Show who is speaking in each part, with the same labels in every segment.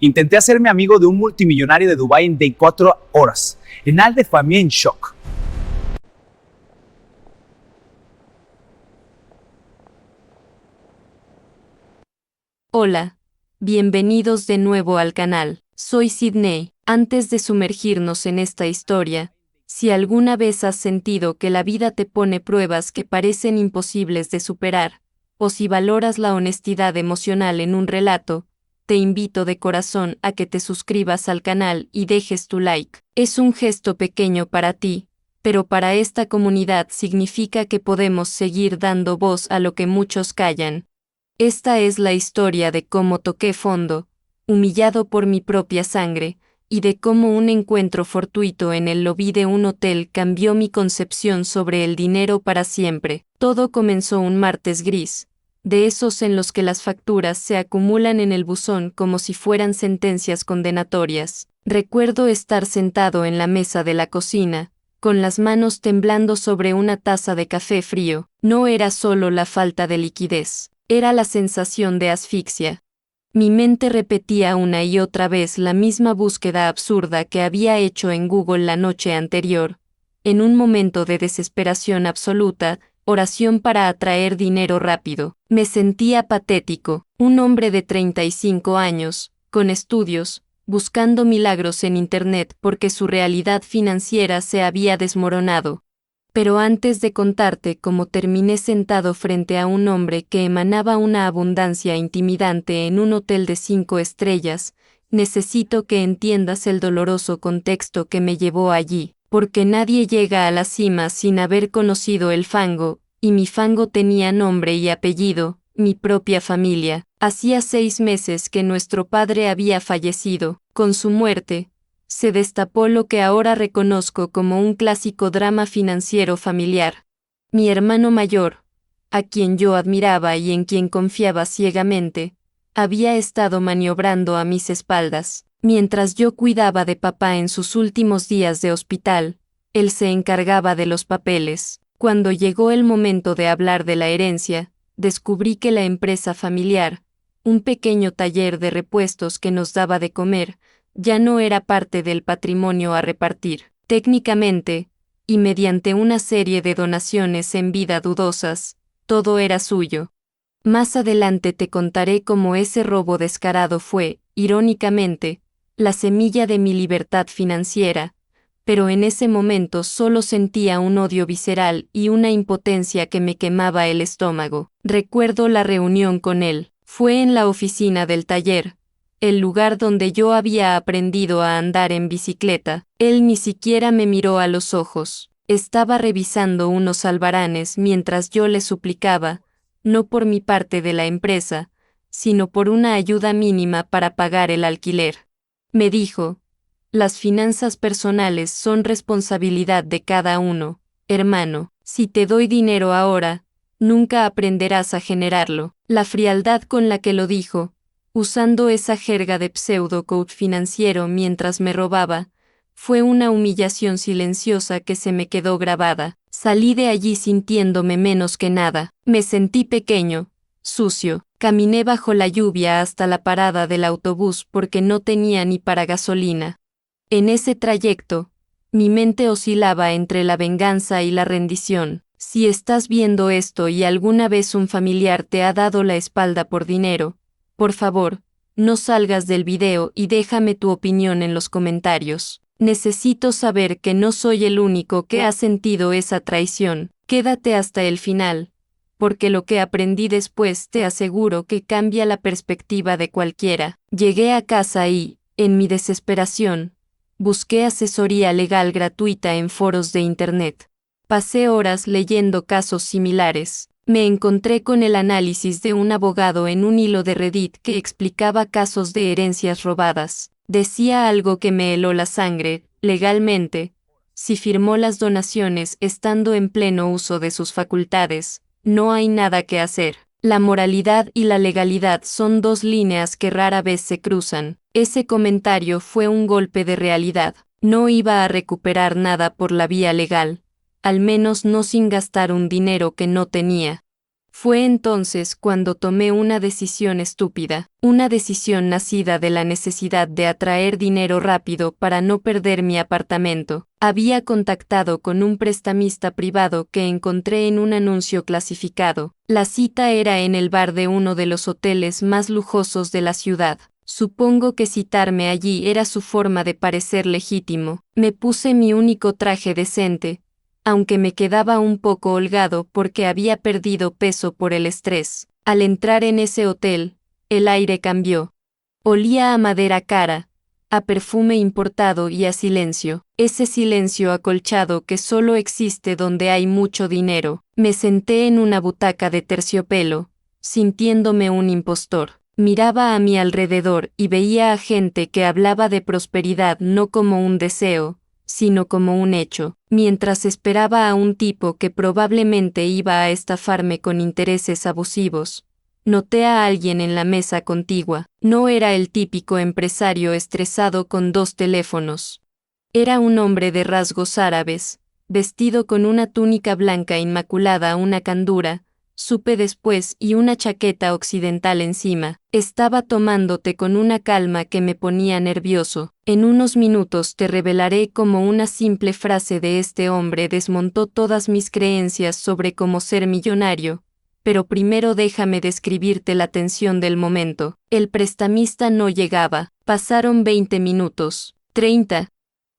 Speaker 1: Intenté hacerme amigo de un multimillonario de Dubái en 24 horas. Renal de familia en shock.
Speaker 2: Hola, bienvenidos de nuevo al canal. Soy Sydney. Antes de sumergirnos en esta historia, si alguna vez has sentido que la vida te pone pruebas que parecen imposibles de superar, o si valoras la honestidad emocional en un relato, te invito de corazón a que te suscribas al canal y dejes tu like. Es un gesto pequeño para ti, pero para esta comunidad significa que podemos seguir dando voz a lo que muchos callan. Esta es la historia de cómo toqué fondo, humillado por mi propia sangre, y de cómo un encuentro fortuito en el lobby de un hotel cambió mi concepción sobre el dinero para siempre. Todo comenzó un martes gris, de esos en los que las facturas se acumulan en el buzón como si fueran sentencias condenatorias. Recuerdo estar sentado en la mesa de la cocina, con las manos temblando sobre una taza de café frío. No era solo la falta de liquidez. Era la sensación de asfixia. Mi mente repetía una y otra vez la misma búsqueda absurda que había hecho en Google la noche anterior. En un momento de desesperación absoluta, oración para atraer dinero rápido. Me sentía patético, un hombre de 35 años, con estudios, buscando milagros en Internet porque su realidad financiera se había desmoronado. Pero antes de contarte cómo terminé sentado frente a un hombre que emanaba una abundancia intimidante en un hotel de 5 estrellas, necesito que entiendas el doloroso contexto que me llevó allí, porque nadie llega a la cima sin haber conocido el fango, y mi fango tenía nombre y apellido, mi propia familia. Hacía 6 meses que nuestro padre había fallecido. Con su muerte, se destapó lo que ahora reconozco como un clásico drama financiero familiar. Mi hermano mayor, a quien yo admiraba y en quien confiaba ciegamente, había estado maniobrando a mis espaldas. Mientras yo cuidaba de papá en sus últimos días de hospital, él se encargaba de los papeles. Cuando llegó el momento de hablar de la herencia, descubrí que la empresa familiar, un pequeño taller de repuestos que nos daba de comer, ya no era parte del patrimonio a repartir. Técnicamente, y mediante una serie de donaciones en vida dudosas, todo era suyo. Más adelante te contaré cómo ese robo descarado fue, irónicamente, la semilla de mi libertad financiera, pero en ese momento solo sentía un odio visceral y una impotencia que me quemaba el estómago. Recuerdo la reunión con él. Fue en la oficina del taller, el lugar donde yo había aprendido a andar en bicicleta. Él ni siquiera me miró a los ojos. Estaba revisando unos albaranes mientras yo le suplicaba, no por mi parte de la empresa, sino por una ayuda mínima para pagar el alquiler. Me dijo: las finanzas personales son responsabilidad de cada uno, hermano. Si te doy dinero ahora, nunca aprenderás a generarlo. La frialdad con la que lo dijo, usando esa jerga de pseudo-coach financiero mientras me robaba, fue una humillación silenciosa que se me quedó grabada. Salí de allí sintiéndome menos que nada. Me sentí pequeño, sucio. Caminé bajo la lluvia hasta la parada del autobús porque no tenía ni para gasolina. En ese trayecto, mi mente oscilaba entre la venganza y la rendición. Si estás viendo esto y alguna vez un familiar te ha dado la espalda por dinero, por favor, no salgas del video y déjame tu opinión en los comentarios. Necesito saber que no soy el único que ha sentido esa traición. Quédate hasta el final, porque lo que aprendí después te aseguro que cambia la perspectiva de cualquiera. Llegué a casa y, en mi desesperación, busqué asesoría legal gratuita en foros de Internet. Pasé horas leyendo casos similares. Me encontré con el análisis de un abogado en un hilo de Reddit que explicaba casos de herencias robadas. Decía algo que me heló la sangre. Legalmente, si firmó las donaciones estando en pleno uso de sus facultades, no hay nada que hacer. La moralidad y la legalidad son dos líneas que rara vez se cruzan. Ese comentario fue un golpe de realidad. No iba a recuperar nada por la vía legal, al menos no sin gastar un dinero que no tenía. Fue entonces cuando tomé una decisión estúpida, una decisión nacida de la necesidad de atraer dinero rápido para no perder mi apartamento. Había contactado con un prestamista privado que encontré en un anuncio clasificado. La cita era en el bar de uno de los hoteles más lujosos de la ciudad. Supongo que citarme allí era su forma de parecer legítimo. Me puse mi único traje decente, aunque me quedaba un poco holgado porque había perdido peso por el estrés. Al entrar en ese hotel, el aire cambió. Olía a madera cara, a perfume importado y a silencio, ese silencio acolchado que solo existe donde hay mucho dinero. Me senté en una butaca de terciopelo, sintiéndome un impostor. Miraba a mi alrededor y veía a gente que hablaba de prosperidad no como un deseo, sino como un hecho, mientras esperaba a un tipo que probablemente iba a estafarme con intereses abusivos. Noté a alguien en la mesa contigua. No era el típico empresario estresado con 2 teléfonos. Era un hombre de rasgos árabes, vestido con una túnica blanca inmaculada a una candura, supe después, y una chaqueta occidental encima. Estaba tomándote con una calma que me ponía nervioso. En unos minutos te revelaré cómo una simple frase de este hombre desmontó todas mis creencias sobre cómo ser millonario. Pero primero déjame describirte la tensión del momento. El prestamista no llegaba. Pasaron 20 minutos. 30.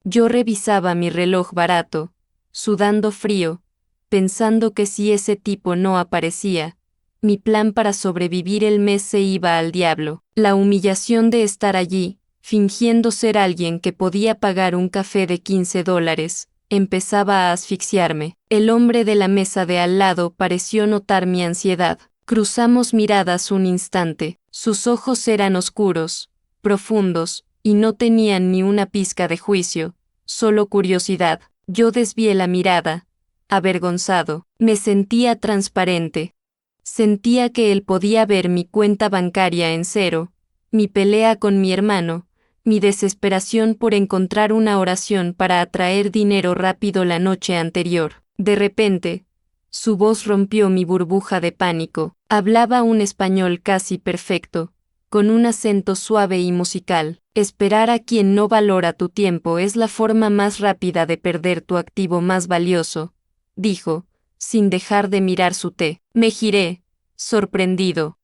Speaker 2: Yo revisaba mi reloj barato, sudando frío, pensando que si ese tipo no aparecía, mi plan para sobrevivir el mes se iba al diablo. La humillación de estar allí, fingiendo ser alguien que podía pagar un café de $15, empezaba a asfixiarme. El hombre de la mesa de al lado pareció notar mi ansiedad. Cruzamos miradas un instante. Sus ojos eran oscuros, profundos, y no tenían ni una pizca de juicio, solo curiosidad. Yo desvié la mirada. Avergonzado, me sentía transparente. Sentía que él podía ver mi cuenta bancaria en cero, mi pelea con mi hermano, mi desesperación por encontrar una oración para atraer dinero rápido la noche anterior. De repente, su voz rompió mi burbuja de pánico. Hablaba un español casi perfecto, con un acento suave y musical. Esperar a quien no valora tu tiempo es la forma más rápida de perder tu activo más valioso, dijo, sin dejar de mirar su té. Me giré, sorprendido.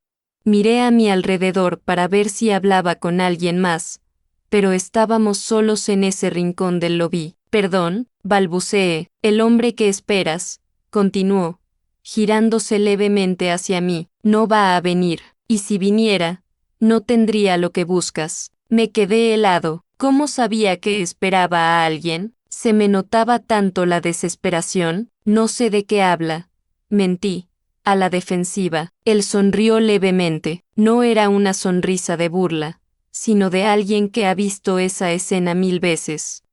Speaker 2: Miré a mi alrededor para ver si hablaba con alguien más, pero estábamos solos en ese rincón del lobby. Perdón, balbuceé. El hombre que esperas, continuó, girándose levemente hacia mí, no va a venir, y si viniera, no tendría lo que buscas. Me quedé helado. ¿Cómo sabía que esperaba a alguien? Se me notaba tanto la desesperación. No sé de qué habla. Mentí. A la defensiva. Él sonrió levemente. No era una sonrisa de burla, sino de alguien que ha visto esa escena 1000 veces.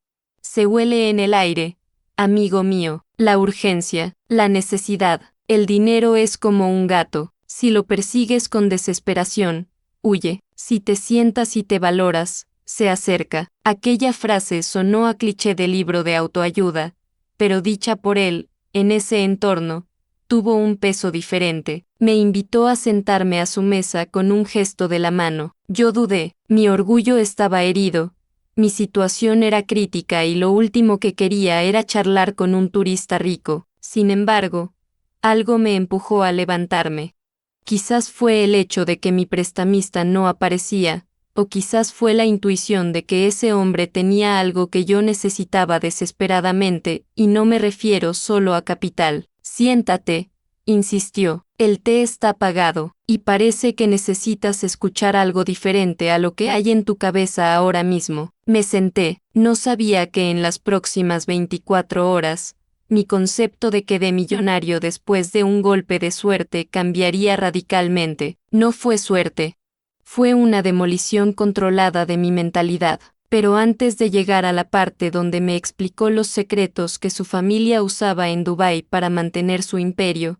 Speaker 2: Se huele en el aire, amigo mío, la urgencia, la necesidad. El dinero es como un gato. Si lo persigues con desesperación, huye. Si te sientas y te valoras, se acerca. Aquella frase sonó a cliché de libro de autoayuda, pero dicha por él, en ese entorno, tuvo un peso diferente. Me invitó a sentarme a su mesa con un gesto de la mano. Yo dudé, mi orgullo estaba herido, mi situación era crítica y lo último que quería era charlar con un turista rico. Sin embargo, algo me empujó a levantarme. Quizás fue el hecho de que mi prestamista no aparecía, o quizás fue la intuición de que ese hombre tenía algo que yo necesitaba desesperadamente, y no me refiero solo a capital. Siéntate, insistió. El té está pagado, y parece que necesitas escuchar algo diferente a lo que hay en tu cabeza ahora mismo. Me senté. No sabía que en las próximas 24 horas, mi concepto de que de millonario después de un golpe de suerte cambiaría radicalmente. No fue suerte. Fue una demolición controlada de mi mentalidad. Pero antes de llegar a la parte donde me explicó los secretos que su familia usaba en Dubái para mantener su imperio,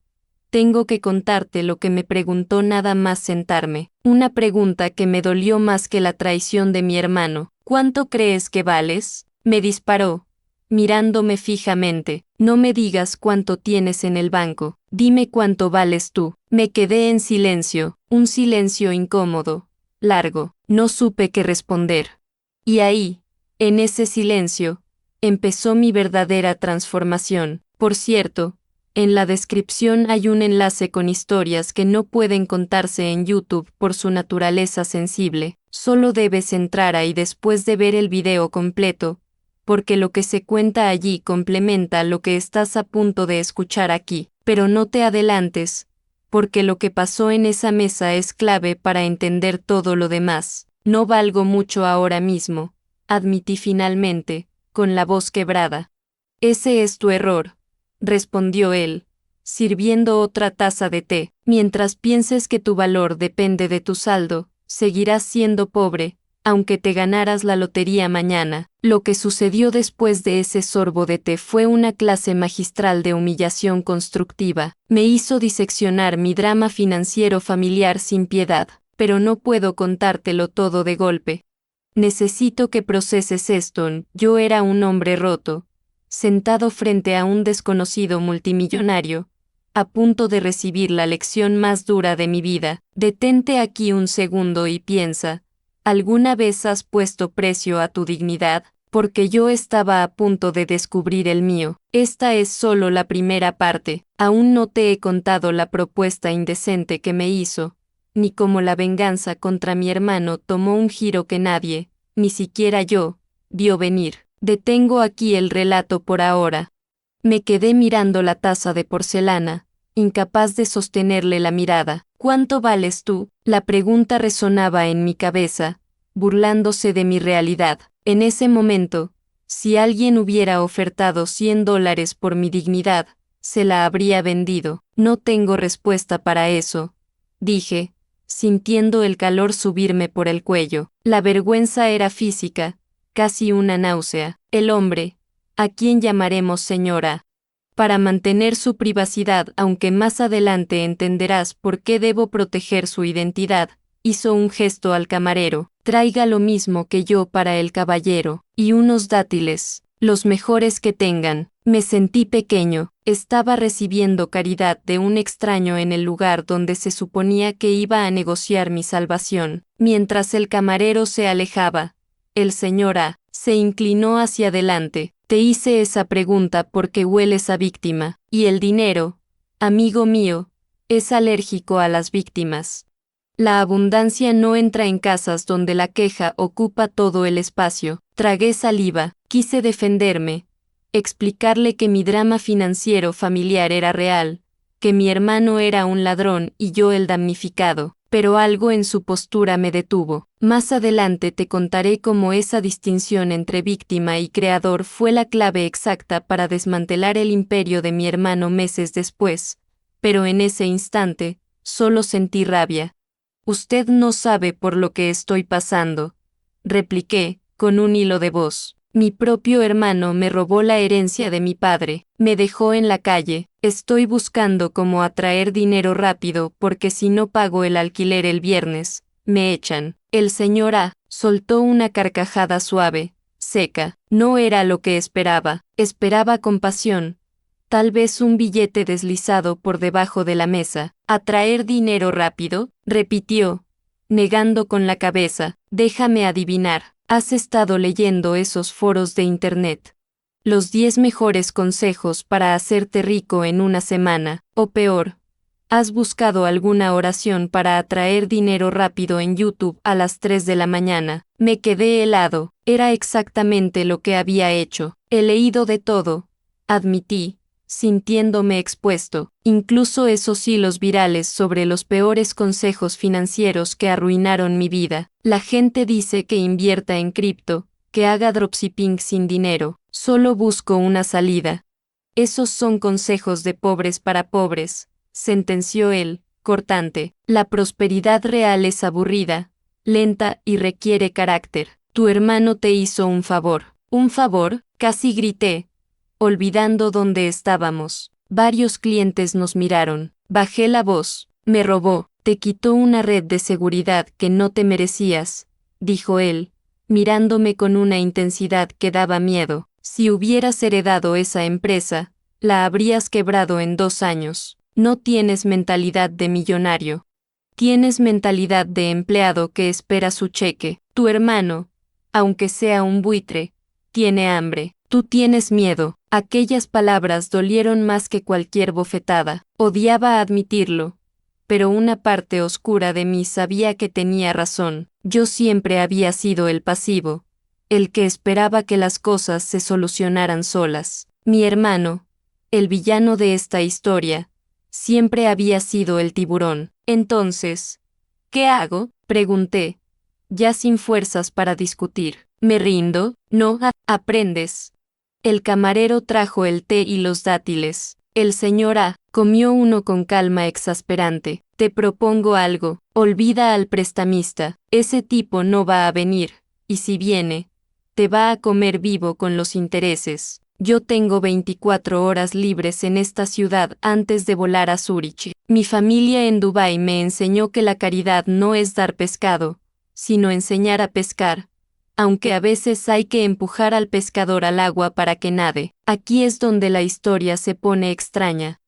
Speaker 2: tengo que contarte lo que me preguntó nada más sentarme. Una pregunta que me dolió más que la traición de mi hermano. ¿Cuánto crees que vales? Me disparó. mirándome fijamente. No me digas cuánto tienes en el banco, dime cuánto vales tú. Me quedé en silencio, un silencio incómodo, largo, no supe qué responder. Y ahí, en ese silencio, empezó mi verdadera transformación. Por cierto, en la descripción hay un enlace con historias que no pueden contarse en YouTube por su naturaleza sensible. Solo debes entrar ahí después de ver el video completo, porque lo que se cuenta allí complementa lo que estás a punto de escuchar aquí. Pero no te adelantes, porque lo que pasó en esa mesa es clave para entender todo lo demás. No valgo mucho ahora mismo, admití finalmente, con la voz quebrada. Ese es tu error, respondió él, sirviendo otra taza de té. Mientras pienses que tu valor depende de tu saldo, seguirás siendo pobre, aunque te ganaras la lotería mañana. Lo que sucedió después de ese sorbo de té fue una clase magistral de humillación constructiva. Me hizo diseccionar mi drama financiero familiar sin piedad, pero no puedo contártelo todo de golpe. Necesito que proceses esto. Yo era un hombre roto, sentado frente a un desconocido multimillonario, a punto de recibir la lección más dura de mi vida. Detente aquí un segundo y piensa, ¿alguna vez has puesto precio a tu dignidad? Porque yo estaba a punto de descubrir el mío. Esta es solo la primera parte. Aún no te he contado la propuesta indecente que me hizo, ni cómo la venganza contra mi hermano tomó un giro que nadie, ni siquiera yo, vio venir. Detengo aquí el relato por ahora. Me quedé mirando la taza de porcelana, incapaz de sostenerle la mirada. ¿Cuánto vales tú? La pregunta resonaba en mi cabeza, burlándose de mi realidad. En ese momento, si alguien hubiera ofertado $100 por mi dignidad, se la habría vendido. No tengo respuesta para eso, dije, sintiendo el calor subirme por el cuello. La vergüenza era física, casi una náusea. El hombre, a quien llamaremos señora, para mantener su privacidad, aunque más adelante entenderás por qué debo proteger su identidad, hizo un gesto al camarero. Traiga lo mismo que yo para el caballero, y unos dátiles, los mejores que tengan. Me sentí pequeño, estaba recibiendo caridad de un extraño en el lugar donde se suponía que iba a negociar mi salvación. Mientras el camarero se alejaba, el señor A se inclinó hacia adelante. Te hice esa pregunta porque hueles a víctima, y el dinero, amigo mío, es alérgico a las víctimas. La abundancia no entra en casas donde la queja ocupa todo el espacio. Tragué saliva, quise defenderme, explicarle que mi drama financiero familiar era real, que mi hermano era un ladrón y yo el damnificado, pero algo en su postura me detuvo. Más adelante te contaré cómo esa distinción entre víctima y creador fue la clave exacta para desmantelar el imperio de mi hermano meses después, pero en ese instante, solo sentí rabia. Usted no sabe por lo que estoy pasando, repliqué, con un hilo de voz. Mi propio hermano me robó la herencia de mi padre, me dejó en la calle. Estoy buscando cómo atraer dinero rápido porque si no pago el alquiler el viernes, me echan. El señor A soltó una carcajada suave, seca. No era lo que esperaba. Esperaba compasión. Tal vez un billete deslizado por debajo de la mesa. ¿Atraer dinero rápido?, repitió, negando con la cabeza. Déjame adivinar. Has estado leyendo esos foros de internet. Los 10 mejores consejos para hacerte rico en una semana, o peor. ¿Has buscado alguna oración para atraer dinero rápido en YouTube a las 3 de la mañana? Me quedé helado. Era exactamente lo que había hecho. He leído de todo, admití, sintiéndome expuesto, incluso esos hilos virales sobre los peores consejos financieros que arruinaron mi vida. La gente dice que invierta en cripto, que haga dropshipping sin dinero. Solo busco una salida. Esos son consejos de pobres para pobres, sentenció él, cortante. La prosperidad real es aburrida, lenta y requiere carácter. Tu hermano te hizo un favor. ¿Un favor?, casi grité, olvidando dónde estábamos. Varios clientes nos miraron. Bajé la voz. Me robó. Te quitó una red de seguridad que no te merecías, dijo él, mirándome con una intensidad que daba miedo. Si hubieras heredado esa empresa, la habrías quebrado en 2 años. No tienes mentalidad de millonario. Tienes mentalidad de empleado que espera su cheque. Tu hermano, aunque sea un buitre, tiene hambre. Tú tienes miedo. Aquellas palabras dolieron más que cualquier bofetada. Odiaba admitirlo, pero una parte oscura de mí sabía que tenía razón. Yo siempre había sido el pasivo, el que esperaba que las cosas se solucionaran solas. Mi hermano, el villano de esta historia, siempre había sido el tiburón. Entonces, ¿qué hago?, pregunté, ya sin fuerzas para discutir. ¿Me rindo? No, aprendes. El camarero trajo el té y los dátiles. El señor A comió uno con calma exasperante. Te propongo algo, olvida al prestamista, ese tipo no va a venir, y si viene, te va a comer vivo con los intereses. Yo tengo 24 horas libres en esta ciudad antes de volar a Zúrich. Mi familia en Dubái me enseñó que la caridad no es dar pescado, sino enseñar a pescar, aunque a veces hay que empujar al pescador al agua para que nade. Aquí es donde la historia se pone extraña.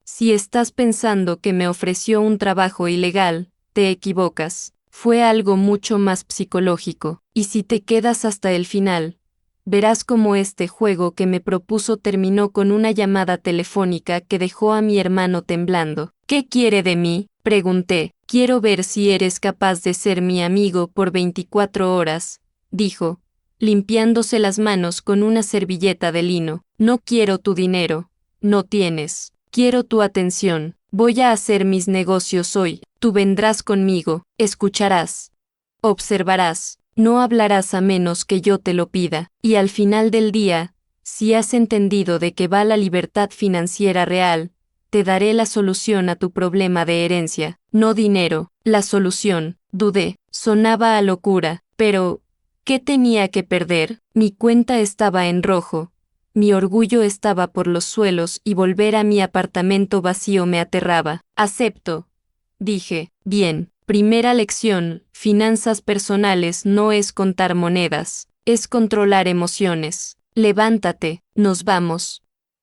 Speaker 2: Si estás pensando que me ofreció un trabajo ilegal, te equivocas. Fue algo mucho más psicológico, y si te quedas hasta el final, verás cómo este juego que me propuso terminó con una llamada telefónica que dejó a mi hermano temblando. ¿Qué quiere de mí?, pregunté. Quiero ver si eres capaz de ser mi amigo por 24 horas, dijo, limpiándose las manos con una servilleta de lino. No quiero tu dinero, no tienes. Quiero tu atención. Voy a hacer mis negocios hoy. Tú vendrás conmigo, escucharás, observarás, no hablarás a menos que yo te lo pida, y al final del día, si has entendido de qué va la libertad financiera real, te daré la solución a tu problema de herencia, no dinero. La solución, dudé, sonaba a locura, pero ¿qué tenía que perder? Mi cuenta estaba en rojo. Mi orgullo estaba por los suelos y volver a mi apartamento vacío me aterraba. Acepto, dije. Bien, primera lección, finanzas personales no es contar monedas, es controlar emociones. Levántate, nos vamos.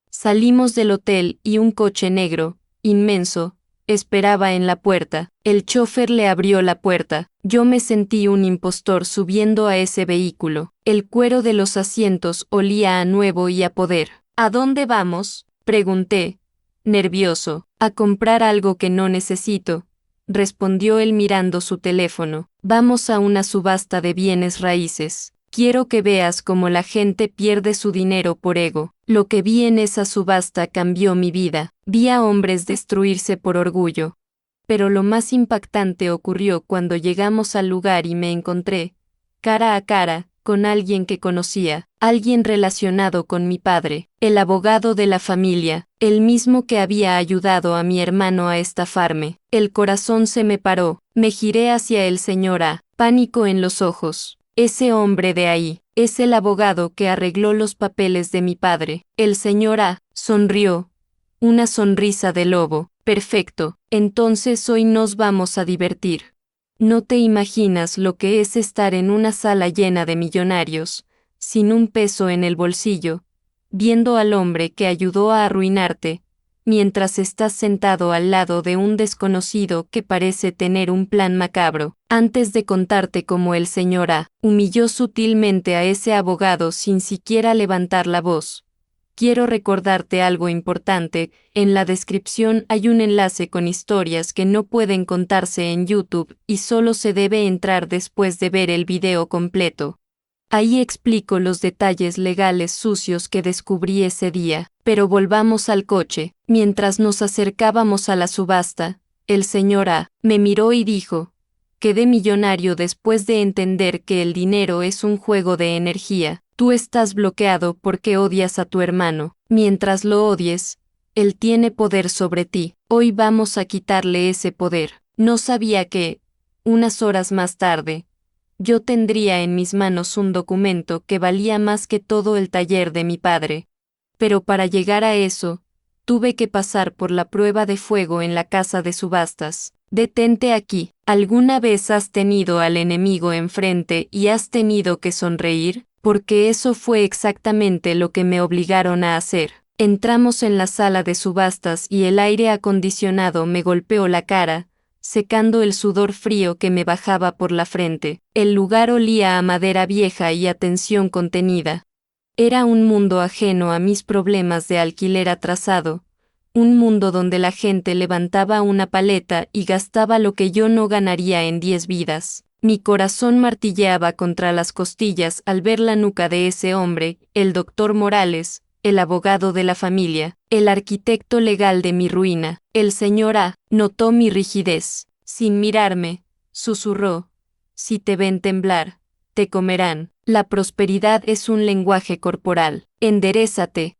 Speaker 2: Salimos del hotel y un coche negro, inmenso, esperaba en la puerta. El chofer le abrió la puerta. Yo me sentí un impostor subiendo a ese vehículo. El cuero de los asientos olía a nuevo y a poder. ¿A dónde vamos?, pregunté, nervioso. A comprar algo que no necesito, respondió él mirando su teléfono. Vamos a una subasta de bienes raíces. Quiero que veas cómo la gente pierde su dinero por ego. Lo que vi en esa subasta cambió mi vida. Vi a hombres destruirse por orgullo. Pero lo más impactante ocurrió cuando llegamos al lugar y me encontré, cara a cara, con alguien que conocía, alguien relacionado con mi padre, el abogado de la familia, el mismo que había ayudado a mi hermano a estafarme. El corazón se me paró, me giré hacia el señor A, pánico en los ojos. Ese hombre de ahí, es el abogado que arregló los papeles de mi padre. El señor A sonrió, una sonrisa de lobo. Perfecto, entonces hoy nos vamos a divertir. No te imaginas lo que es estar en una sala llena de millonarios, sin un peso en el bolsillo, viendo al hombre que ayudó a arruinarte, mientras estás sentado al lado de un desconocido que parece tener un plan macabro. Antes de contarte cómo el señor A humilló sutilmente a ese abogado sin siquiera levantar la voz, quiero recordarte algo importante. En la descripción hay un enlace con historias que no pueden contarse en YouTube y solo se debe entrar después de ver el video completo. Ahí explico los detalles legales sucios que descubrí ese día. Pero volvamos al coche. Mientras nos acercábamos a la subasta, el señor A me miró y dijo: quedé millonario después de entender que el dinero es un juego de energía. Tú estás bloqueado porque odias a tu hermano. Mientras lo odies, él tiene poder sobre ti. Hoy vamos a quitarle ese poder. No sabía que, unas horas más tarde, yo tendría en mis manos un documento que valía más que todo el taller de mi padre. Pero para llegar a eso, tuve que pasar por la prueba de fuego en la casa de subastas. Detente aquí. ¿Alguna vez has tenido al enemigo enfrente y has tenido que sonreír? porque eso fue exactamente lo que me obligaron a hacer. Entramos en la sala de subastas y el aire acondicionado me golpeó la cara, secando el sudor frío que me bajaba por la frente. El lugar olía a madera vieja y a tensión contenida. Era un mundo ajeno a mis problemas de alquiler atrasado, un mundo donde la gente levantaba una paleta y gastaba lo que yo no ganaría en 10 vidas. Mi corazón martilleaba contra las costillas al ver la nuca de ese hombre, el doctor Morales, el abogado de la familia, el arquitecto legal de mi ruina. El señor A notó mi rigidez. Sin mirarme, susurró: si te ven temblar, te comerán. La prosperidad es un lenguaje corporal. Enderézate.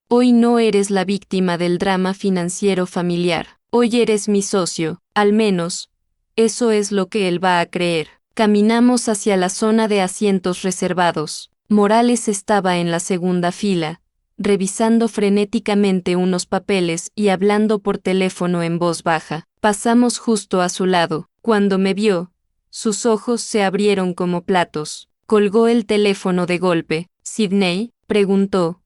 Speaker 2: Hoy no eres la víctima del drama financiero familiar. Hoy eres mi socio, al menos, eso es lo que él va a creer. Caminamos hacia la zona de asientos reservados. Morales estaba en la segunda fila, revisando frenéticamente unos papeles y hablando por teléfono en voz baja. Pasamos justo a su lado. Cuando me vio, sus ojos se abrieron como platos. Colgó el teléfono de golpe. «¿Sidney?», preguntó,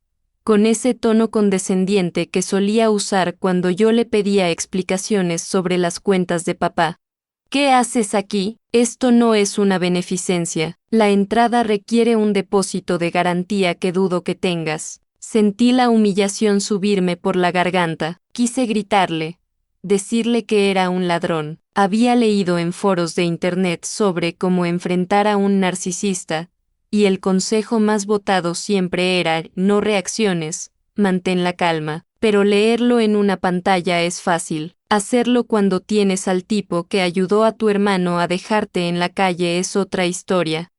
Speaker 2: con ese tono condescendiente que solía usar cuando yo le pedía explicaciones sobre las cuentas de papá. «¿Qué haces aquí? Esto no es una beneficencia. La entrada requiere un depósito de garantía que dudo que tengas». Sentí la humillación subirme por la garganta. Quise gritarle, decirle que era un ladrón. Había leído en foros de internet sobre cómo enfrentar a un narcisista, y el consejo más votado siempre era: no reacciones, mantén la calma. Pero leerlo en una pantalla es fácil. Hacerlo cuando tienes al tipo que ayudó a tu hermano a dejarte en la calle es otra historia.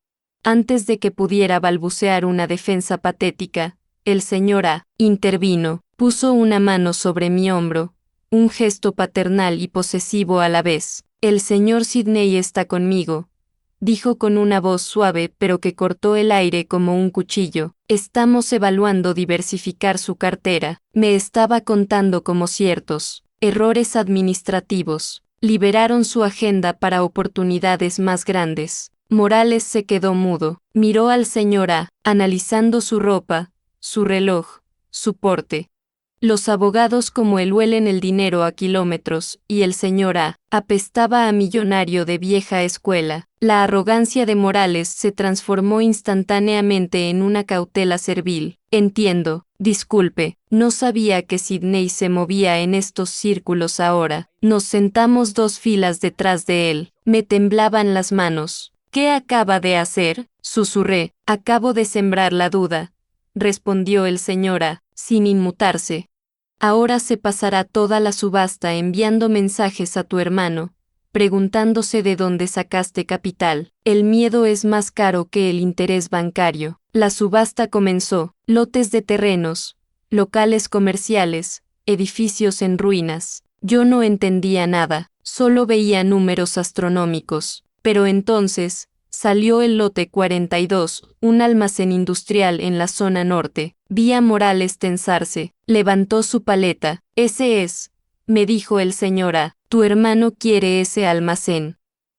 Speaker 2: Antes de que pudiera balbucear una defensa patética, el señor A intervino, puso una mano sobre mi hombro, un gesto paternal y posesivo a la vez. «El señor Sidney está conmigo», dijo con una voz suave pero que cortó el aire como un cuchillo. «Estamos evaluando diversificar su cartera». Me estaba contando como ciertos errores administrativos. Liberaron su agenda para oportunidades más grandes. Morales se quedó mudo. Miró al señor A, analizando su ropa, su reloj, su porte. Los abogados como él huelen el dinero a kilómetros, y el señor A apestaba a millonario de vieja escuela. La arrogancia de Morales se transformó instantáneamente en una cautela servil. «Entiendo, disculpe, no sabía que Sidney se movía en estos círculos ahora». Nos sentamos 2 filas detrás de él. Me temblaban las manos. «¿Qué acaba de hacer?», susurré. «Acabo de sembrar la duda», respondió el señor A, sin inmutarse. «Ahora se pasará toda la subasta enviando mensajes a tu hermano, preguntándose de dónde sacaste capital. El miedo es más caro que el interés bancario». La subasta comenzó. Lotes de terrenos, locales comerciales, edificios en ruinas. Yo no entendía nada, solo veía números astronómicos. Pero entonces salió el lote 42, un almacén industrial en la zona norte. Vi a Morales tensarse. Levantó su paleta. «Ese es», me dijo el señor A. «Tu hermano quiere ese almacén.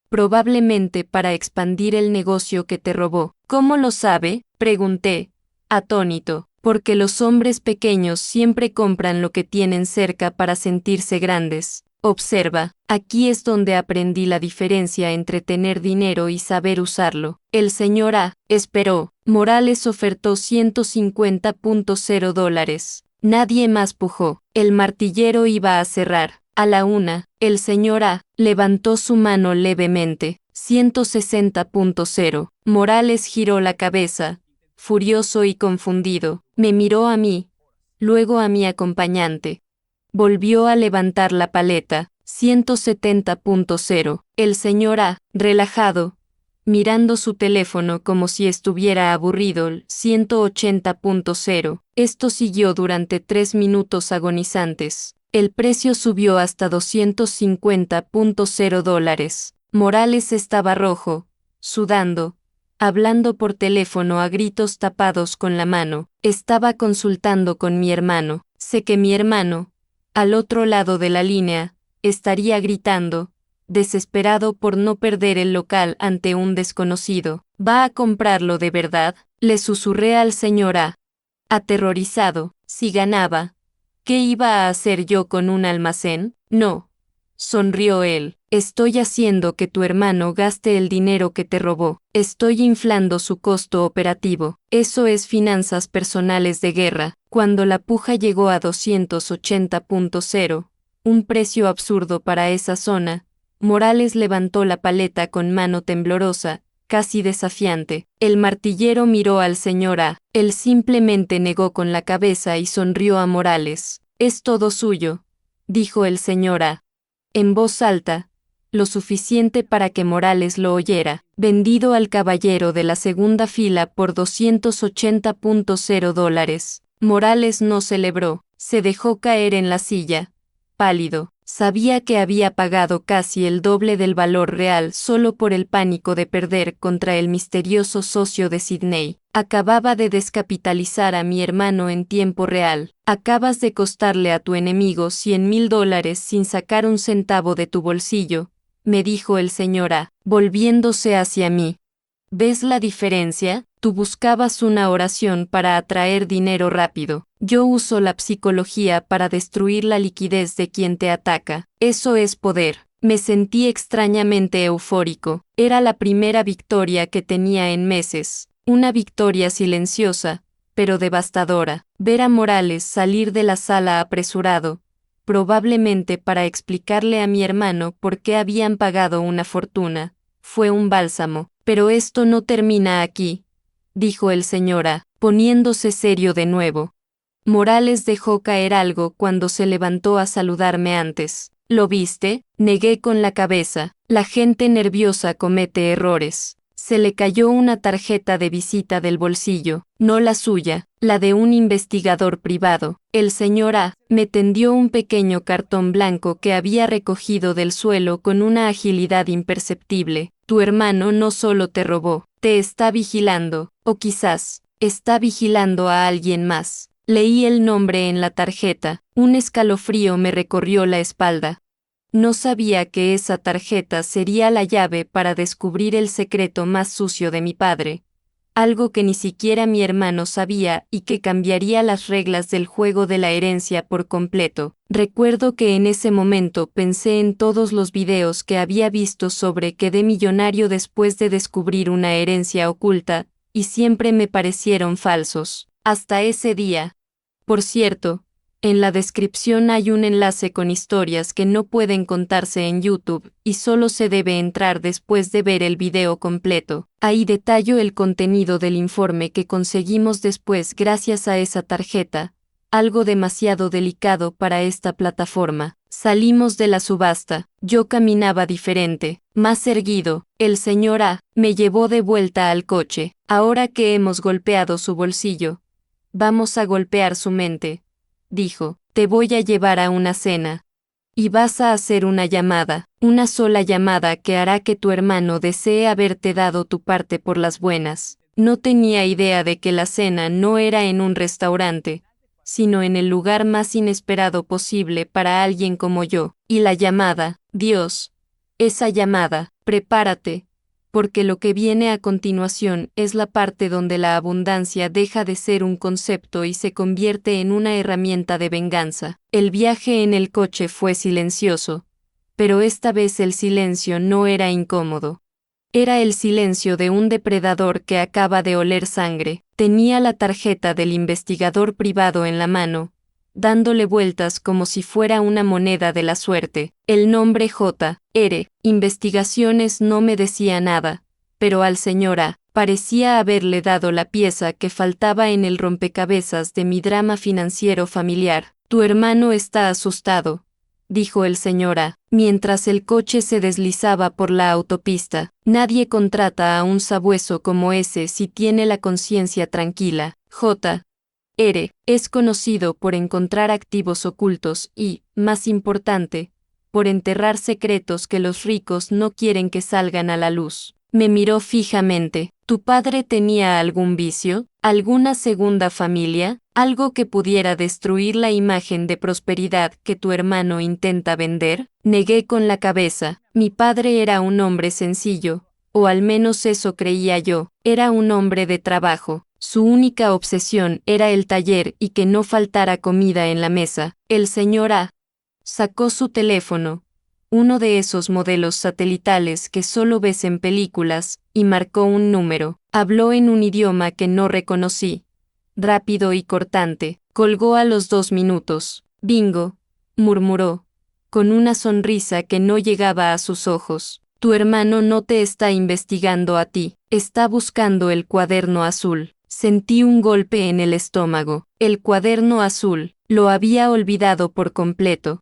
Speaker 2: Probablemente para expandir el negocio que te robó». «¿Cómo lo sabe?», pregunté, atónito. «Porque los hombres pequeños siempre compran lo que tienen cerca para sentirse grandes. Observa, aquí es donde aprendí la diferencia entre tener dinero y saber usarlo». El señor A esperó. Morales ofertó $150.0. Nadie más pujó. El martillero iba a cerrar. A la una, el señor A levantó su mano levemente. $160.0. Morales giró la cabeza, furioso y confundido. Me miró a mí, luego a mi acompañante. Volvió a levantar la paleta. $170.0. El señor A, relajado, mirando su teléfono como si estuviera aburrido. $180.0. Esto siguió durante 3 minutos agonizantes. El precio subió hasta $250.0. Morales estaba rojo, sudando, hablando por teléfono a gritos tapados con la mano. Estaba consultando con mi hermano. Sé que mi hermano, al otro lado de la línea, estaría gritando: desesperado por no perder el local ante un desconocido. ¿Va a comprarlo de verdad?, le susurré al señor A. Aterrorizado, si ganaba, ¿qué iba a hacer yo con un almacén? No. Sonrió él. Estoy haciendo que tu hermano gaste el dinero que te robó. Estoy inflando su costo operativo. Eso es finanzas personales de guerra. Cuando la puja llegó a 280.0, un precio absurdo para esa zona, Morales levantó la paleta con mano temblorosa, casi desafiante. El martillero miró al señor A. Él simplemente negó con la cabeza y sonrió a Morales. Es todo suyo, dijo el señor A. En voz alta, lo suficiente para que Morales lo oyera. Vendido al caballero de la segunda fila por $280.0. Morales no celebró, se dejó caer en la silla, pálido. Sabía que había pagado casi el doble del valor real solo por el pánico de perder contra el misterioso socio de Sidney. Acababa de descapitalizar a mi hermano en tiempo real. Acabas de costarle a tu enemigo $100,000 sin sacar un centavo de tu bolsillo, me dijo el señor A, volviéndose hacia mí. ¿Ves la diferencia? Tú buscabas una oración para atraer dinero rápido. Yo uso la psicología para destruir la liquidez de quien te ataca. Eso es poder. Me sentí extrañamente eufórico. Era la primera victoria que tenía en meses. Una victoria silenciosa, pero devastadora. Ver a Morales salir de la sala apresurado, probablemente para explicarle a mi hermano por qué habían pagado una fortuna, fue un bálsamo. Pero esto no termina aquí, dijo el señor A, poniéndose serio de nuevo. Morales dejó caer algo cuando se levantó a saludarme antes. ¿Lo viste? Negué con la cabeza. La gente nerviosa comete errores. Se le cayó una tarjeta de visita del bolsillo, no la suya, la de un investigador privado. El señor A me tendió un pequeño cartón blanco que había recogido del suelo con una agilidad imperceptible. Tu hermano no solo te robó, te está vigilando, o quizás, está vigilando a alguien más. Leí el nombre en la tarjeta, un escalofrío me recorrió la espalda. No sabía que esa tarjeta sería la llave para descubrir el secreto más sucio de mi padre, algo que ni siquiera mi hermano sabía y que cambiaría las reglas del juego de la herencia por completo. Recuerdo que en ese momento pensé en todos los videos que había visto sobre quedé millonario después de descubrir una herencia oculta, y siempre me parecieron falsos. Hasta ese día. Por cierto, en la descripción hay un enlace con historias que no pueden contarse en YouTube, y solo se debe entrar después de ver el video completo. Ahí detallo el contenido del informe que conseguimos después gracias a esa tarjeta, algo demasiado delicado para esta plataforma. Salimos de la subasta, yo caminaba diferente, más erguido. El señor A me llevó de vuelta al coche. Ahora que hemos golpeado su bolsillo, vamos a golpear su mente, dijo. Te voy a llevar a una cena. Y vas a hacer una llamada, una sola llamada que hará que tu hermano desee haberte dado tu parte por las buenas. No tenía idea de que la cena no era en un restaurante, sino en el lugar más inesperado posible para alguien como yo. Y la llamada, Dios, esa llamada, prepárate, porque lo que viene a continuación es la parte donde la abundancia deja de ser un concepto y se convierte en una herramienta de venganza. El viaje en el coche fue silencioso, pero esta vez el silencio no era incómodo. Era el silencio de un depredador que acaba de oler sangre. Tenía la tarjeta del investigador privado en la mano, dándole vueltas como si fuera una moneda de la suerte. El nombre J.R. Investigaciones no me decía nada, pero al señor A parecía haberle dado la pieza que faltaba en el rompecabezas de mi drama financiero familiar. Tu hermano está asustado, dijo el señor A, mientras el coche se deslizaba por la autopista. Nadie contrata a un sabueso como ese si tiene la conciencia tranquila. J.R. es conocido por encontrar activos ocultos y, más importante, por enterrar secretos que los ricos no quieren que salgan a la luz. Me miró fijamente. ¿Tu padre tenía algún vicio? ¿Alguna segunda familia? ¿Algo que pudiera destruir la imagen de prosperidad que tu hermano intenta vender? Negué con la cabeza. Mi padre era un hombre sencillo, o al menos eso creía yo. Era un hombre de trabajo. Su única obsesión era el taller y que no faltara comida en la mesa. El señor A. sacó su teléfono, uno de esos modelos satelitales que solo ves en películas, y marcó un número. Habló en un idioma que no reconocí. Rápido y cortante, colgó a los 2 minutos. Bingo, murmuró, con una sonrisa que no llegaba a sus ojos. Tu hermano no te está investigando a ti, está buscando el cuaderno azul. Sentí un golpe en el estómago. El cuaderno azul, lo había olvidado por completo.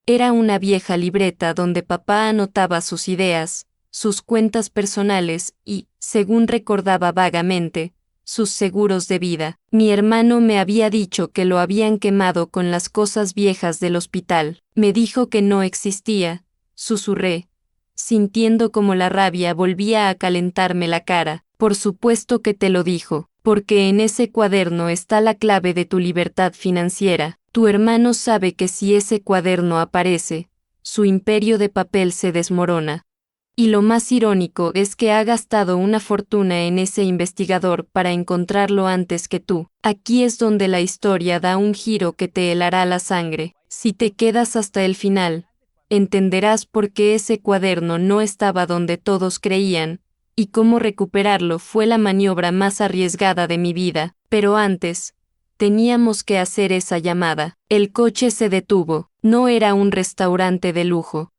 Speaker 2: Era una vieja libreta donde papá anotaba sus ideas, sus cuentas personales y, según recordaba vagamente, sus seguros de vida. Mi hermano me había dicho que lo habían quemado con las cosas viejas del hospital. Me dijo que no existía, susurré, sintiendo como la rabia volvía a calentarme la cara. Por supuesto que te lo dijo, porque en ese cuaderno está la clave de tu libertad financiera. Tu hermano sabe que si ese cuaderno aparece, su imperio de papel se desmorona. Y lo más irónico es que ha gastado una fortuna en ese investigador para encontrarlo antes que tú. Aquí es donde la historia da un giro que te helará la sangre. Si te quedas hasta el final, entenderás por qué ese cuaderno no estaba donde todos creían, y cómo recuperarlo fue la maniobra más arriesgada de mi vida. Pero antes, teníamos que hacer esa llamada. El coche se detuvo. No era un restaurante de lujo.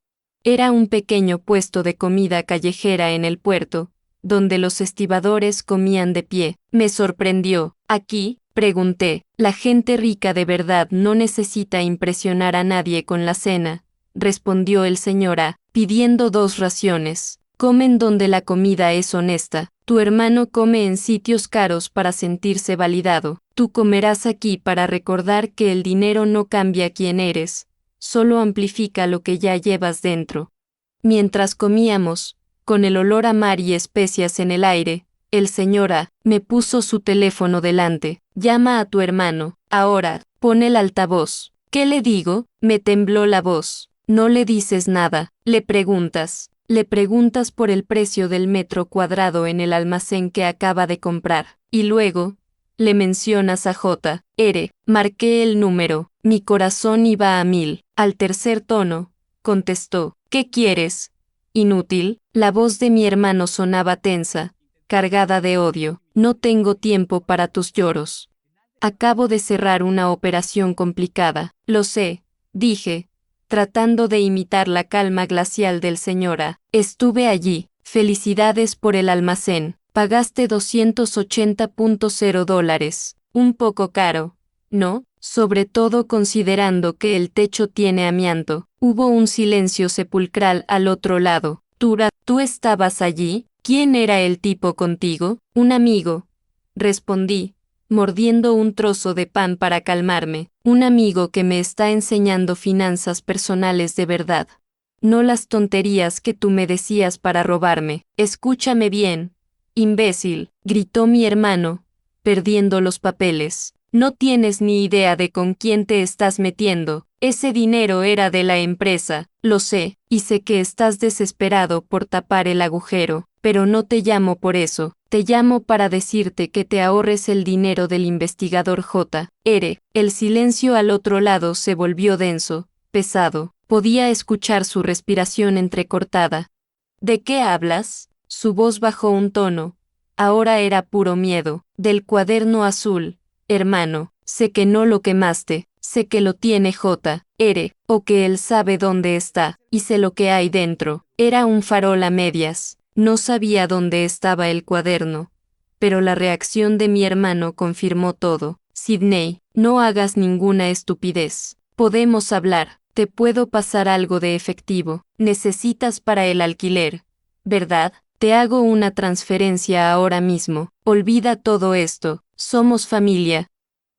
Speaker 2: Era un pequeño puesto de comida callejera en el puerto, donde los estibadores comían de pie. Me sorprendió. ¿Aquí? Pregunté. La gente rica de verdad no necesita impresionar a nadie con la cena, respondió el señor A, pidiendo 2 raciones. Comen donde la comida es honesta. Tu hermano come en sitios caros para sentirse validado. Tú comerás aquí para recordar que el dinero no cambia quién eres, solo amplifica lo que ya llevas dentro. Mientras comíamos, con el olor a mar y especias en el aire, el señor A me puso su teléfono delante. Llama a tu hermano. Ahora, pon el altavoz. ¿Qué le digo? Me tembló la voz. No le dices nada. Le preguntas por el precio del metro cuadrado en el almacén que acaba de comprar. Y luego, le mencionas a J. R. Marqué el número. Mi corazón iba a 1000. Al tercer tono, contestó. ¿Qué quieres? Inútil. La voz de mi hermano sonaba tensa, cargada de odio. No tengo tiempo para tus lloros. Acabo de cerrar una operación complicada. Lo sé, dije, tratando de imitar la calma glacial del señor A. Estuve allí. Felicidades por el almacén. Pagaste $280.0. Un poco caro, ¿no? Sobre todo considerando que el techo tiene amianto. Hubo un silencio sepulcral al otro lado. ¿Tú estabas allí? ¿Quién era el tipo contigo? Un amigo. Respondí, mordiendo un trozo de pan para calmarme. Un amigo que me está enseñando finanzas personales de verdad. No las tonterías que tú me decías para robarme. Escúchame bien, imbécil, gritó mi hermano, perdiendo los papeles. No tienes ni idea de con quién te estás metiendo. Ese dinero era de la empresa, lo sé, y sé que estás desesperado por tapar el agujero, pero no te llamo por eso. Te llamo para decirte que te ahorres el dinero del investigador J. R. El silencio al otro lado se volvió denso, pesado. Podía escuchar su respiración entrecortada. ¿De qué hablas? Su voz bajó un tono. Ahora era puro miedo. Del cuaderno azul. Hermano, sé que no lo quemaste, sé que lo tiene J. R. o que él sabe dónde está, y sé lo que hay dentro. Era un farol a medias. No sabía dónde estaba el cuaderno. Pero la reacción de mi hermano confirmó todo. Sidney, no hagas ninguna estupidez. Podemos hablar. Te puedo pasar algo de efectivo. Necesitas para el alquiler, ¿verdad? Te hago una transferencia ahora mismo. Olvida todo esto. Somos familia.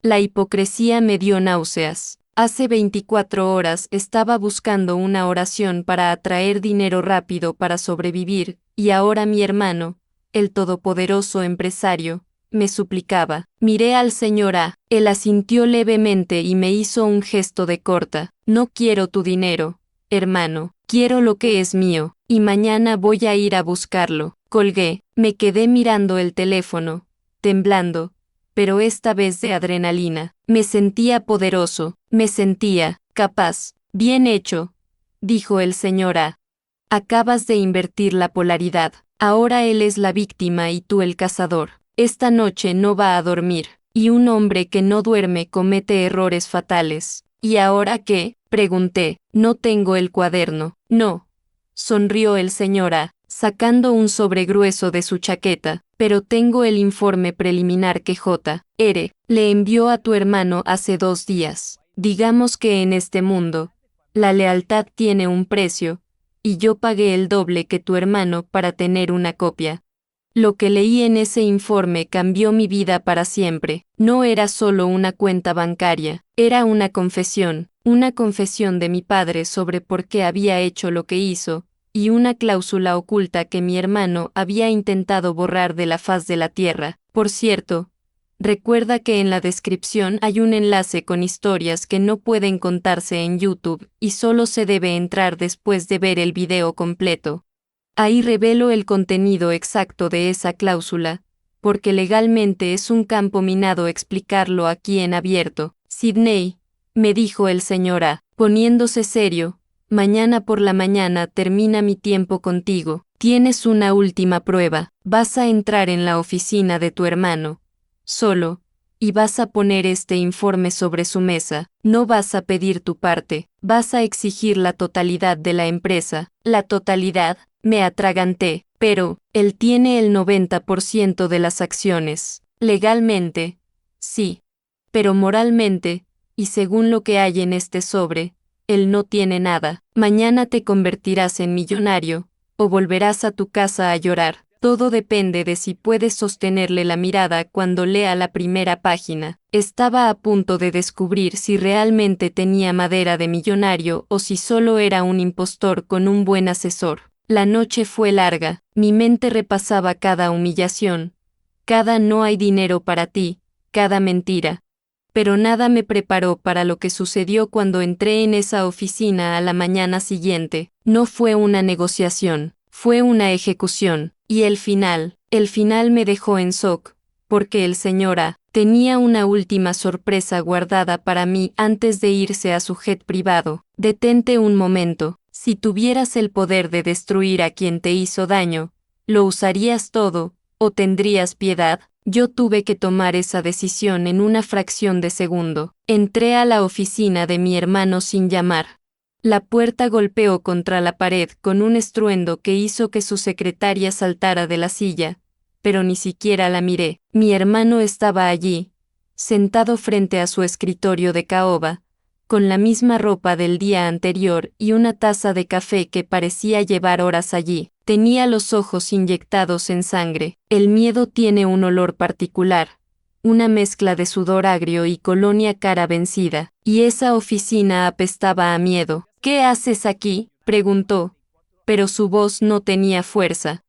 Speaker 2: La hipocresía me dio náuseas. Hace 24 horas estaba buscando una oración para atraer dinero rápido para sobrevivir, y ahora mi hermano, el todopoderoso empresario, me suplicaba. Miré al señor A. Él asintió levemente y me hizo un gesto de corta. No quiero tu dinero, hermano, quiero lo que es mío, y mañana voy a ir a buscarlo. Colgué, me quedé mirando el teléfono, temblando, pero esta vez de adrenalina. Me sentía poderoso, me sentía capaz. Bien hecho, dijo el señor A. Acabas de invertir la polaridad. Ahora él es la víctima y tú el cazador. Esta noche no va a dormir, y un hombre que no duerme comete errores fatales. ¿Y ahora qué? Pregunté. No tengo el cuaderno. No. Sonrió el señor A, sacando un sobre grueso de su chaqueta. Pero tengo el informe preliminar que J.R. le envió a tu hermano hace 2 días. Digamos que en este mundo, la lealtad tiene un precio, y yo pagué el doble que tu hermano para tener una copia. Lo que leí en ese informe cambió mi vida para siempre. No era solo una cuenta bancaria, era una confesión de mi padre sobre por qué había hecho lo que hizo, y una cláusula oculta que mi hermano había intentado borrar de la faz de la tierra. Por cierto, recuerda que en la descripción hay un enlace con historias que no pueden contarse en YouTube, y solo se debe entrar después de ver el video completo. Ahí revelo el contenido exacto de esa cláusula, porque legalmente es un campo minado explicarlo aquí en abierto. Sidney, me dijo el señor A, poniéndose serio, mañana por la mañana termina mi tiempo contigo. Tienes una última prueba, vas a entrar en la oficina de tu hermano, solo, y vas a poner este informe sobre su mesa. No vas a pedir tu parte, vas a exigir la totalidad de la empresa. La totalidad, me atraganté, pero, él tiene el 90% de las acciones. Legalmente, sí. Pero moralmente, y según lo que hay en este sobre, él no tiene nada. Mañana te convertirás en millonario, o volverás a tu casa a llorar. Todo depende de si puedes sostenerle la mirada cuando lea la primera página. Estaba a punto de descubrir si realmente tenía madera de millonario o si solo era un impostor con un buen asesor. La noche fue larga, mi mente repasaba cada humillación, cada no hay dinero para ti, cada mentira. Pero nada me preparó para lo que sucedió cuando entré en esa oficina a la mañana siguiente. No fue una negociación, fue una ejecución. Y el final me dejó en shock, porque el señor A tenía una última sorpresa guardada para mí antes de irse a su jet privado. Detente un momento, si tuvieras el poder de destruir a quien te hizo daño, ¿lo usarías todo, o tendrías piedad? Yo tuve que tomar esa decisión en una fracción de segundo. Entré a la oficina de mi hermano sin llamar. La puerta golpeó contra la pared con un estruendo que hizo que su secretaria saltara de la silla, pero ni siquiera la miré. Mi hermano estaba allí, sentado frente a su escritorio de caoba, con la misma ropa del día anterior y una taza de café que parecía llevar horas allí. Tenía los ojos inyectados en sangre. El miedo tiene un olor particular, una mezcla de sudor agrio y colonia cara vencida, y esa oficina apestaba a miedo. ¿Qué haces aquí?, preguntó, pero su voz no tenía fuerza.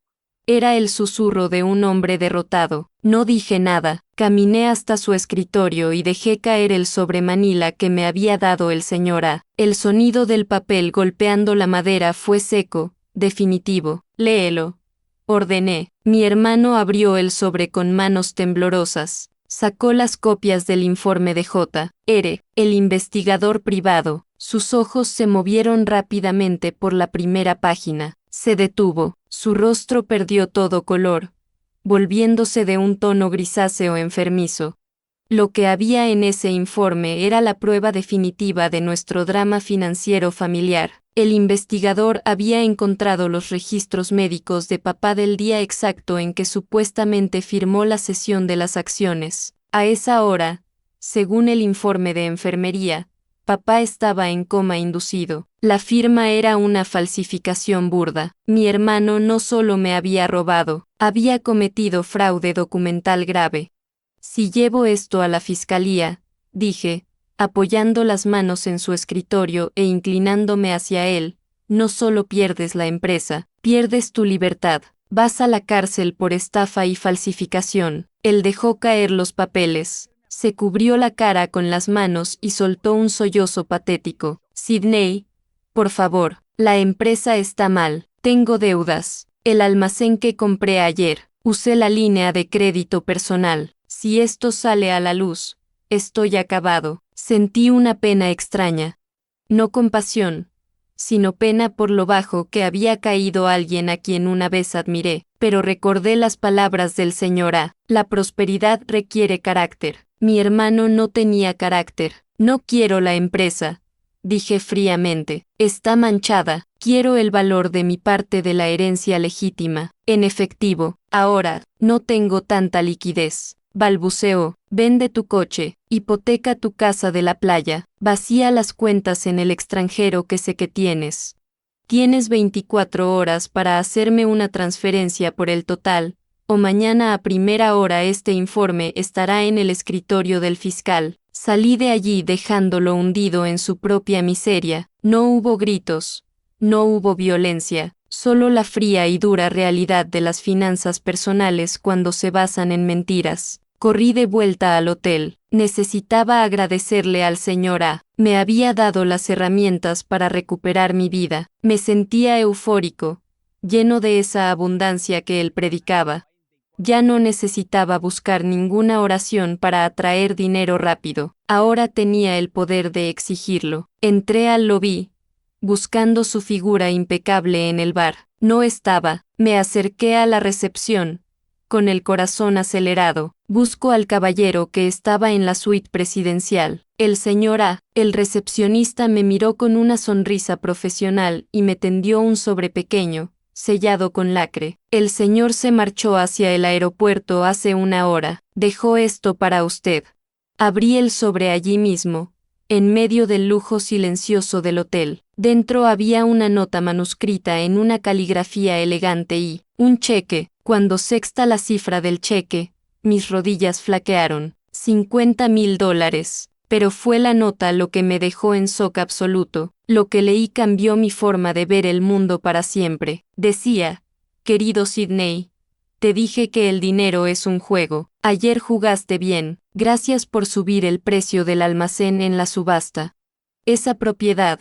Speaker 2: Era el susurro de un hombre derrotado. No dije nada, caminé hasta su escritorio y dejé caer el sobremanila que me había dado el señor A. El sonido del papel golpeando la madera fue seco, definitivo. Léelo, ordené. Mi hermano abrió el sobre con manos temblorosas. Sacó las copias del informe de J.R., el investigador privado. Sus ojos se movieron rápidamente por la primera página. Se detuvo, su rostro perdió todo color, volviéndose de un tono grisáceo enfermizo. Lo que había en ese informe era la prueba definitiva de nuestro drama financiero familiar. El investigador había encontrado los registros médicos de papá del día exacto en que supuestamente firmó la cesión de las acciones. A esa hora, según el informe de enfermería, papá estaba en coma inducido. La firma era una falsificación burda. Mi hermano no solo me había robado, había cometido fraude documental grave. Si llevo esto a la fiscalía, dije, apoyando las manos en su escritorio e inclinándome hacia él, no solo pierdes la empresa, pierdes tu libertad. vas a la cárcel por estafa y falsificación. Él dejó caer los papeles, se cubrió la cara con las manos y soltó un sollozo patético. Sidney, por favor, la empresa está mal, tengo deudas. El almacén que compré ayer, usé la línea de crédito personal. Si esto sale a la luz, estoy acabado. Sentí una pena extraña. No compasión, sino pena por lo bajo que había caído alguien a quien una vez admiré, pero recordé las palabras del señor A. La prosperidad requiere carácter. Mi hermano no tenía carácter. No quiero la empresa, dije fríamente. Está manchada. Quiero el valor de mi parte de la herencia legítima, en efectivo. Ahora, no tengo tanta liquidez. Balbuceó. Vende tu coche, hipoteca tu casa de la playa, vacía las cuentas en el extranjero que sé que tienes. Tienes 24 horas para hacerme una transferencia por el total, o mañana a primera hora este informe estará en el escritorio del fiscal. Salí de allí dejándolo hundido en su propia miseria. No hubo gritos, no hubo violencia, solo la fría y dura realidad de las finanzas personales cuando se basan en mentiras. Corrí de vuelta al hotel. Necesitaba agradecerle al señor A. Me había dado las herramientas para recuperar mi vida. Me sentía eufórico, lleno de esa abundancia que él predicaba. Ya no necesitaba buscar ninguna oración para atraer dinero rápido. Ahora tenía el poder de exigirlo. Entré al lobby, buscando su figura impecable en el bar. No estaba. Me acerqué a la recepción, con el corazón acelerado. Busco al caballero que estaba en la suite presidencial. El señor A. El recepcionista me miró con una sonrisa profesional y me tendió un sobre pequeño, sellado con lacre. El señor se marchó hacia el aeropuerto hace una hora. Dejó esto para usted. Abrí el sobre allí mismo, en medio del lujo silencioso del hotel. Dentro había una nota manuscrita en una caligrafía elegante y un cheque. Cuando sexta la cifra del cheque, mis rodillas flaquearon. $50,000. Pero fue la nota lo que me dejó en shock absoluto. Lo que leí cambió mi forma de ver el mundo para siempre. Decía: querido Sidney, te dije que el dinero es un juego. Ayer jugaste bien. Gracias por subir el precio del almacén en la subasta. Esa propiedad,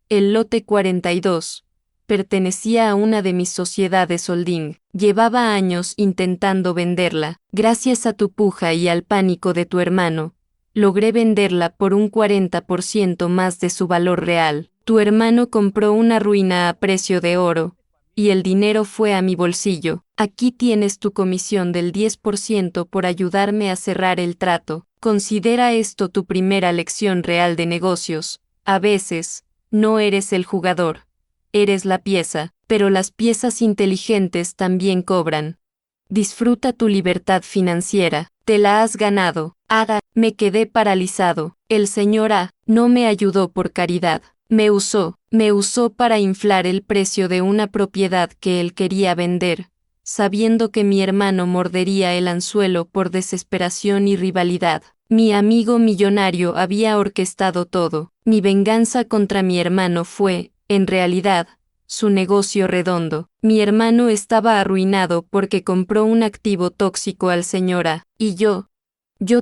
Speaker 2: el lote 42, pertenecía a una de mis sociedades holding. Llevaba años intentando venderla. Gracias a tu puja y al pánico de tu hermano, logré venderla por un 40% más de su valor real. Tu hermano compró una ruina a precio de oro, y el dinero fue a mi bolsillo. Aquí tienes tu comisión del 10% por ayudarme a cerrar el trato. Considera esto tu primera lección real de negocios. A veces, no eres el jugador. Eres la pieza, pero las piezas inteligentes también cobran. Disfruta tu libertad financiera, te la has ganado. Ada, me quedé paralizado. El señor A no me ayudó por caridad. Me usó para inflar el precio de una propiedad que él quería vender, sabiendo que mi hermano mordería el anzuelo por desesperación y rivalidad. Mi amigo millonario había orquestado todo. Mi venganza contra mi hermano fue, en realidad, su negocio redondo. Mi hermano estaba arruinado porque compró un activo tóxico al señor A, y yo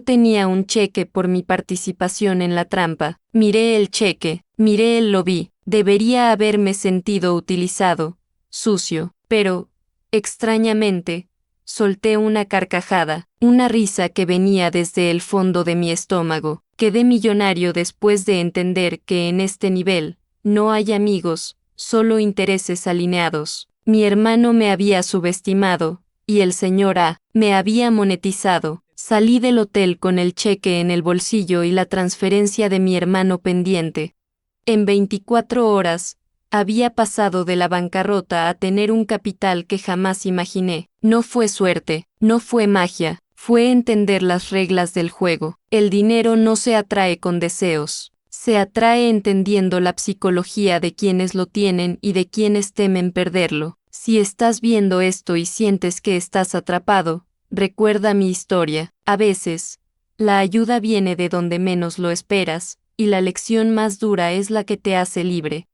Speaker 2: tenía un cheque por mi participación en la trampa. Miré el cheque, miré el lobby. Debería haberme sentido utilizado, sucio, pero, extrañamente, solté una carcajada, una risa que venía desde el fondo de mi estómago. Quedé millonario después de entender que en este nivel no hay amigos, solo intereses alineados. Mi hermano me había subestimado, y el señor A me había monetizado. Salí del hotel con el cheque en el bolsillo y la transferencia de mi hermano pendiente. En 24 horas, había pasado de la bancarrota a tener un capital que jamás imaginé. No fue suerte, no fue magia, fue entender las reglas del juego. El dinero no se atrae con deseos, se atrae entendiendo la psicología de quienes lo tienen y de quienes temen perderlo. Si estás viendo esto y sientes que estás atrapado, recuerda mi historia. A veces, la ayuda viene de donde menos lo esperas, y la lección más dura es la que te hace libre.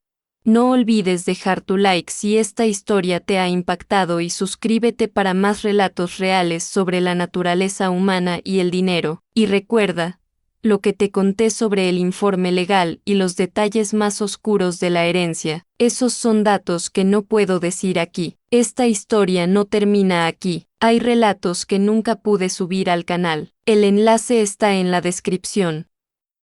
Speaker 2: No olvides dejar tu like si esta historia te ha impactado y suscríbete para más relatos reales sobre la naturaleza humana y el dinero. Y recuerda, lo que te conté sobre el informe legal y los detalles más oscuros de la herencia, esos son datos que no puedo decir aquí. Esta historia no termina aquí. Hay relatos que nunca pude subir al canal. El enlace está en la descripción.